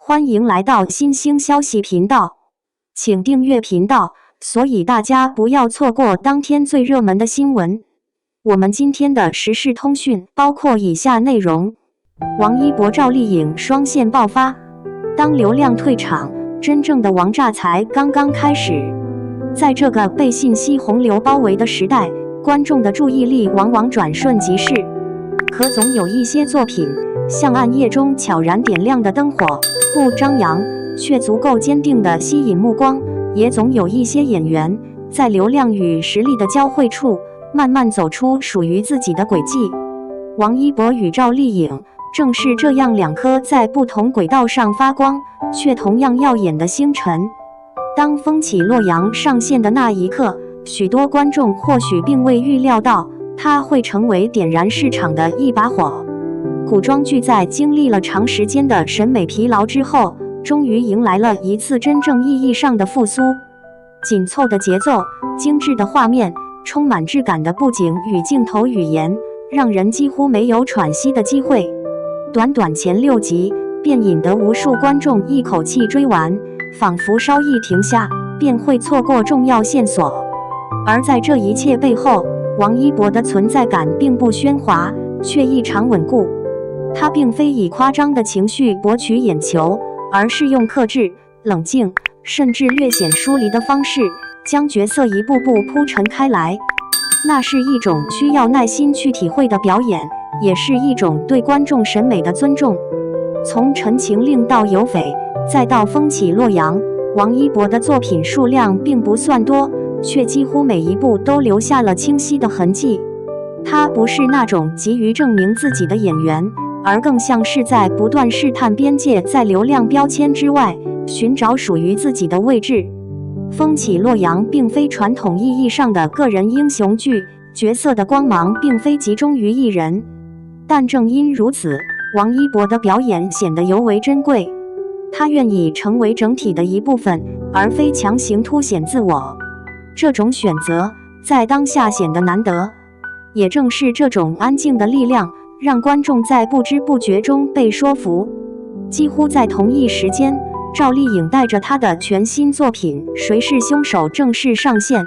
歡迎來到新興消息頻道，請訂閱頻道，所以大家不要錯過當天最熱門的新聞。我們今天的時事通訊包括以下內容：王一博、趙麗穎雙線爆發，當流量退場，真正的王炸才剛剛開始。在這個被信息洪流包圍的時代，觀眾的注意力往往轉瞬即逝，可總有一些作品像暗夜中悄然點亮的燈火，不張揚卻足夠堅定地吸引目光。也總有一些演員在流量與實力的交匯處，慢慢走出屬於自己的軌跡。王一博與趙麗穎正是這樣兩顆在不同軌道上發光，卻同樣耀眼的星辰。當《風起洛陽》上線的那一刻，許多觀眾或許並未預料到，它會成為點燃市場的一把火。古裝劇在經歷了長時間的審美疲勞之後，終於迎來了一次真正意義上的復甦。緊湊的節奏、精緻的畫面、充滿質感的布景與鏡頭語言，讓人幾乎沒有喘息的機會。短短前6集，便引得無數觀眾一口氣追完，仿佛稍一停下，便會錯過重要線索。而在這一切背後，王一博的存在感並不喧嘩，卻異常穩固。他並非以誇張的情緒博取眼球，而是用克制、冷靜，甚至略顯疏離的方式，將角色一步步鋪陳開來。那是一種需要耐心去體會的表演，也是一種對觀眾審美的尊重。從《陳情令》到《有匪》，再到《風起洛陽》，王一博的作品數量並不算多，卻幾乎每一部都留下了清晰的痕跡。他不是那種急於證明自己的演員，而更像是在不斷試探邊界，在流量標籤之外尋找屬於自己的位置。風起洛陽並非傳統意義上的個人英雄劇，角色的光芒並非集中於一人。但正因如此，王一博的表演顯得尤為珍貴。他願意成為整體的一部分，而非強行凸顯自我。這種選擇在當下顯得難得。也正是這種安靜的力量，讓觀眾在不知不覺中被說服。幾乎在同一時間，趙麗穎帶着她的全新作品《誰是兇手》正式上線。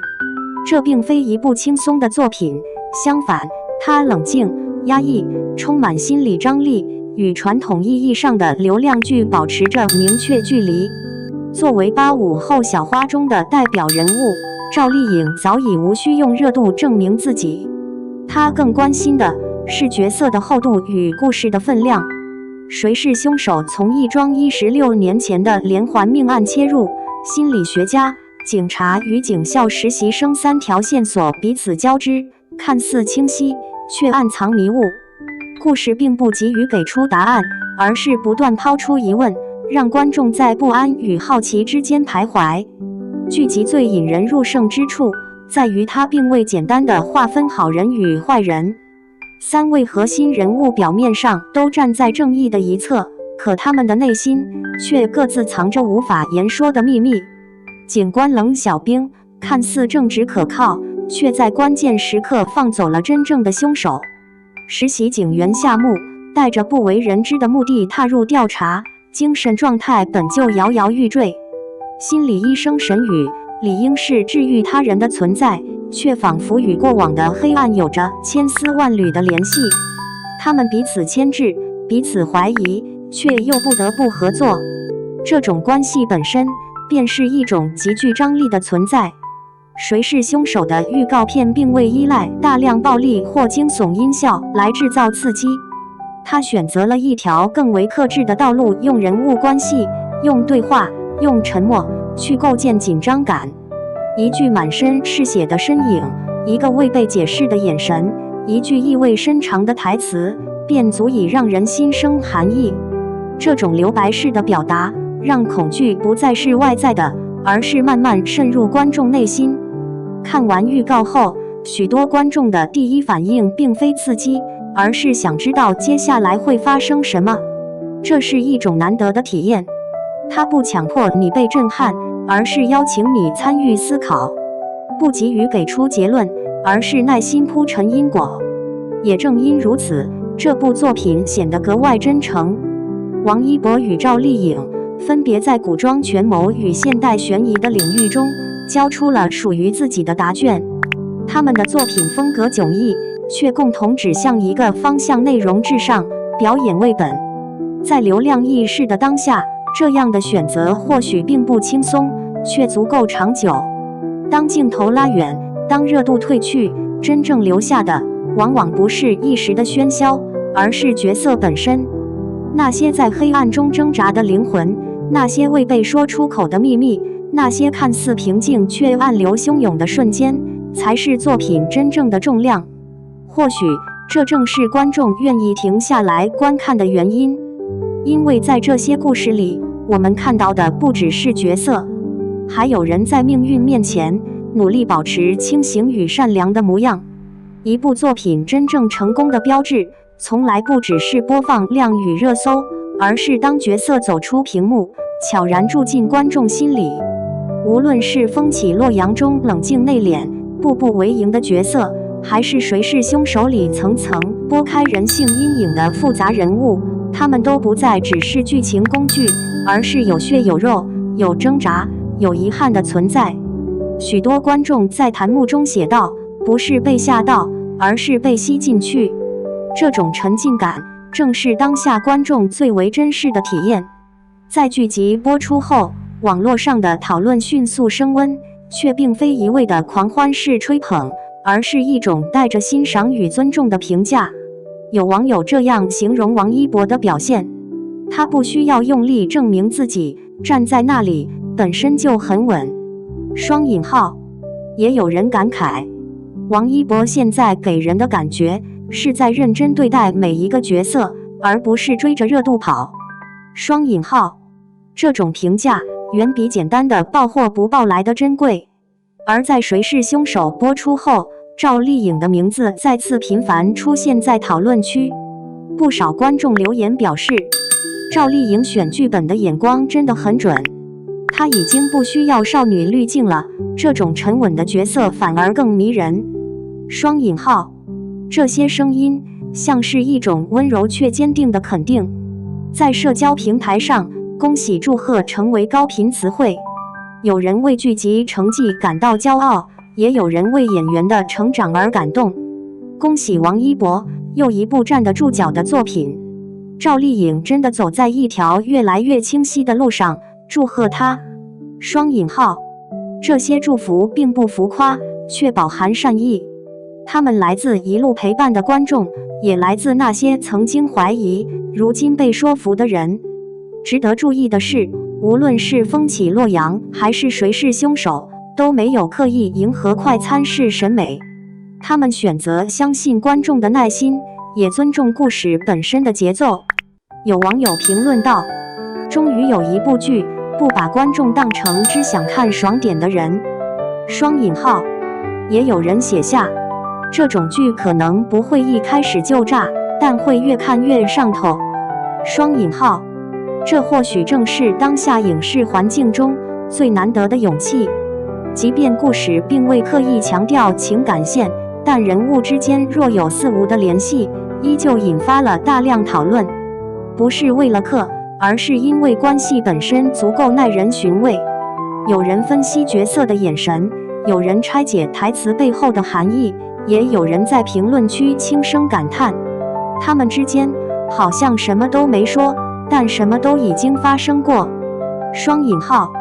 這並非一部輕鬆的作品，相反，它冷靜、壓抑，充滿心理張力，與傳統意義上的流量劇保持着明確距離。作為85後小花中的代表人物，趙麗穎早已無需用熱度證明自己。她更關心的是角色的厚度與故事的分量。誰是兇手從一樁16年前的連環命案切入，心理學家、警察與警校實習生3條線索彼此交織，看似清晰，卻暗藏迷霧。故事並不急於給出答案，而是不斷拋出疑問，讓觀眾在不安與好奇之間徘徊。劇集最引人入勝之處在於它並未簡單地劃分好人與壞人。3位核心人物表面上都站在正義的一側，可他們的內心卻各自藏着無法言說的秘密。警官冷小兵看似正直可靠，卻在關鍵時刻放走了真正的兇手。實習警員夏目帶着不為人知的目的踏入調查，精神狀態本就搖搖欲墜。心理醫生沈宇理應是治癒他人的存在，卻仿佛與過往的黑暗有着千絲萬縷的聯繫。他們彼此牽制，彼此懷疑，卻又不得不合作。這種關係本身便是一種極具張力的存在。誰是兇手的預告片並未依賴大量暴力或驚悚音效來制造刺激，他選擇了一條更為克制的道路，用人物關係，用對話，用沉默去構建緊張感。一句滿身是血的身影，一個未被解釋的眼神，一句意味深長的台詞，便足以讓人心生寒意。這種留白式的表達，讓恐懼不再是外在的，而是慢慢滲入觀眾內心。看完預告後，許多觀眾的第一反應並非刺激，而是想知道接下來會發生什麼。這是一種難得的體驗。它不強迫你被震撼，而是邀請你參與思考；不急於給出結論，而是耐心鋪陳因果。也正因如此，這部作品顯得格外真誠。王一博與趙麗穎分別在古裝權謀與現代懸疑的領域中交出了屬於自己的答卷。他們的作品風格迥異，卻共同指向一個方向：內容至上，表演為本。在流量易逝的當下，這樣的選擇或許並不輕鬆，卻足夠長久。當鏡頭拉遠，當熱度褪去，真正留下的往往不是一時的喧囂，而是角色本身。那些在黑暗中掙扎的靈魂，那些未被說出口的秘密，那些看似平靜卻暗流洶湧的瞬間，才是作品真正的重量。或許這正是觀眾願意停下來觀看的原因，因為在這些故事裡，我們看到的不只是角色，還有人在命運面前努力保持清醒與善良的模樣。一部作品真正成功的標誌，從來不只是播放量與熱搜，而是當角色走出屏幕，悄然住進觀眾心裡。無論是《風起洛陽》中冷靜內斂、步步為營的角色，還是《誰是兇手》裡層層剝開人性陰影的複雜人物，他們都不再只是劇情工具，而是有血有肉、有掙扎、有遺憾的存在。許多觀眾在彈幕中寫道：“不是被嚇到，而是被吸進去。”這種沉浸感，正是當下觀眾最為真實的體驗。在劇集播出後，網絡上的討論迅速升溫，卻並非一味的狂歡式吹捧，而是一種帶着欣賞與尊重的評價。有網友這樣形容王一博的表現：他不需要用力證明自己，站在那裡本身就很穩。雙引號。也有人感慨，王一博現在給人的感覺是在認真對待每一個角色，而不是追着熱度跑。雙引號。這種評價遠比簡單的爆或不爆來的珍貴。而在《誰是兇手》播出後，趙麗穎的名字再次頻繁出現在討論區，不少觀眾留言表示，趙麗穎選劇本的眼光真的很準，她已經不需要少女濾鏡了，這種沉穩的角色反而更迷人。雙引號。這些聲音像是一種溫柔卻堅定的肯定，在社交平台上，恭喜祝賀成為高頻詞彙。有人為劇集成績感到驕傲，也有人為演員的成長而感動。恭喜王一博，又一部站得住腳的作品。趙麗穎真的走在一條越來越清晰的路上，祝賀她。雙引號。這些祝福並不浮誇，卻飽含善意。他們來自一路陪伴的觀眾，也來自那些曾經懷疑，如今被說服的人。值得注意的是，無論是風起洛陽還是誰是兇手，都沒有刻意迎合快餐式審美。他們選擇相信觀眾的耐心，也尊重故事本身的節奏。有網友評論道：“終於有一部劇不把觀眾當成只想看爽點的人。”雙引號。也有人寫下，這種劇可能不會一開始就炸，但會越看越上頭。雙引號。這或許正是當下影視環境中最難得的勇氣。即便故事並未刻意強調情感線，但人物之間若有似無的聯繫，依舊引發了大量討論。不是為了嗑，而是因為關係本身足夠耐人尋味。有人分析角色的眼神，有人拆解台詞背後的含義，也有人在評論區輕聲感嘆：他們之間好像什麼都沒說，但什麼都已經發生過。雙引號。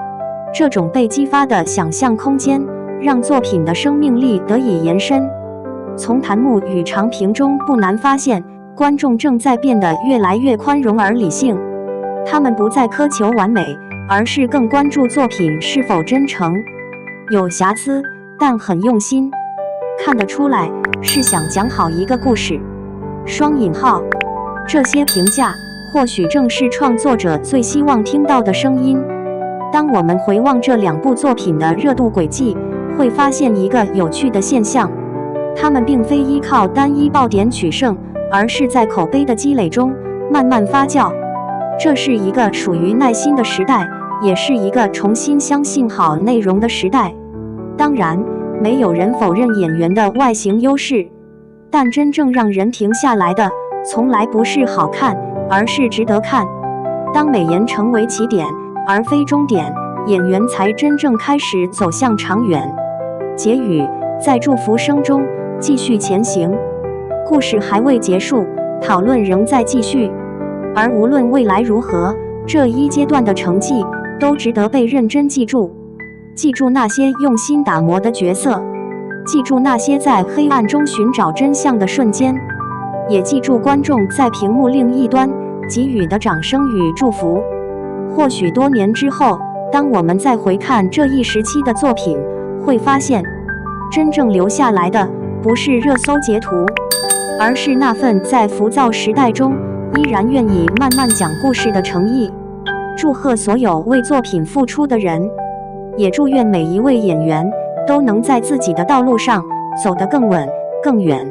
這種被激發的想象空間，讓作品的生命力得以延伸。從彈幕與長評中不難發現，觀眾正在變得越來越寬容而理性。他們不再苛求完美，而是更關注作品是否真誠。有瑕疵，但很用心，看得出來是想講好一個故事。雙引號。這些評價或許正是創作者最希望聽到的聲音。當我們回望這兩部作品的熱度軌跡，會發現一個有趣的現象：他們並非依靠單一爆點取勝，而是在口碑的積累中慢慢發酵。這是一個屬於耐心的時代，也是一個重新相信好內容的時代。當然，沒有人否認演員的外形優勢，但真正讓人停下來的，從來不是好看，而是值得看。當美顏成為起點，而非終點，演員才真正開始走向長遠。結語：在祝福聲中繼續前行，故事還未結束，討論仍在繼續。而無論未來如何，這一階段的成績都值得被認真記住。記住那些用心打磨的角色，記住那些在黑暗中尋找真相的瞬間，也記住觀眾在屏幕另一端給予的掌聲與祝福。或許多年之後，當我們再回看這一時期的作品，會發現，真正留下來的不是熱搜截圖，而是那份在浮躁時代中依然願意慢慢講故事的誠意。祝賀所有為作品付出的人，也祝願每一位演員都能在自己的道路上走得更穩、更遠。